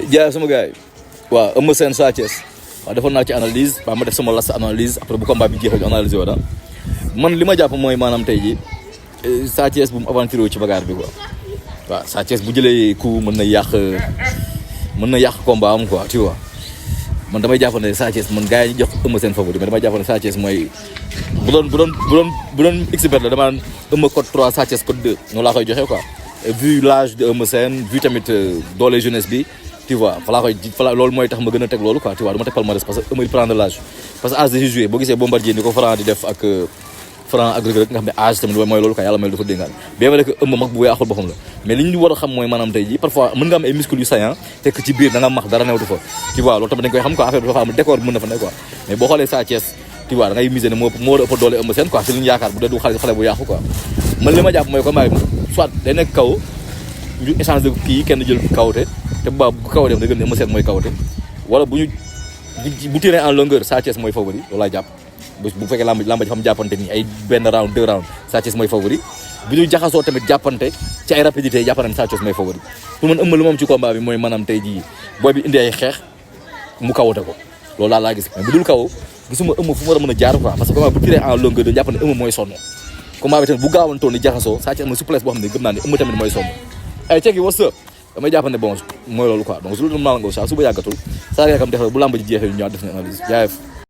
jaay sama gars yi waaw Eumeu Sène Sa Thiès waaw defoon naa ci analyse ba ma def sama last analyse après bu combat bi jeexee ñu analyser wala man li ma jàpp mooy maanaam tey ji Sa Thiès bu mu aventuré wu ci bagarre bi quoi waaw Sa Thiès bu jëlee coup mën na yàq combat am quoi tu vois man damay jàpp ne Sa Thiès man gars yi ñu jox Eumeu Sène favori mais damay jàpp ne Sa Thiès mooy bu doon expert la dama naan Eumeu code 3 Sa Thiès code 2 noonu laa koy joxe quoi et vu l'âge de Eumeu Sène vu tamit doole jeunesse bi tu vois loolu mooy tax ma gën a teg loolu quoi tu vois du ma teg palmarès parce que Eumeu il prend de l'âge parce que âge de jouer boo gisee Bombardier ni ko Franc di def ak Franc ak Reug Reug nga xam ne âge tamit mooy loolu quoi yàlla may dafa déngaan bien vrai que Eumeu mag bu weexul boppam la mais li ñu war a xam mooy maanaam tey ji parfois mën nga am ay muscles yu saillant fekk ci biir da nga max dara newtu fa tu vois loolu tamit dañ koy xam quoi affaire bi dafa am décor bi mën na fa ne quoi mais boo xoolee Sa Thiès tu vois da ngay miser ne moo war a ëpp doole Eumeu Sène quoi ci li ñu yaakaar bu dee du xale bu yàqu quoi man li ma jàpp mooy combat bi soit day nekk kaw ñu échange de kii kenn jël kawte te bu kawte da gën ne Eumeu Sène mooy kawte wala bu tiré en longueur Sa Thiès mooy favori loolu laa jàpp bu fekkee lamba ji xam jàppante ni ay benn round 2 round Sa Thiès mooy favori bu ñu jaxasoo tamit jàppante ci ay rapidité jàppante Sa Thiès mooy favori pour man Eumeu lu moom ci combat bi mooy maanaam tey jii booy bi indi ay xeex mu kawate ko loolu laa gis mais bu dul kaw gisuma Eumeu fu mu war a mën a jaar quoi parce que combat bu tiré en longueur da jàpp ne Eumeu mooy sonn combat bi tamit bu gaawantoon ni jaxasoo Sa Thiès am na souplesse boo xam ne gëm naa ne Eumeu tamit mooy sonn ay ceeki what's up damay jàpp ne bon mooy loolu quoi donc su loolu naa la nga saa suba yàggatul saa yaakam def bu làmb ji jeexee ñu ñëwaat def na analyse jaayef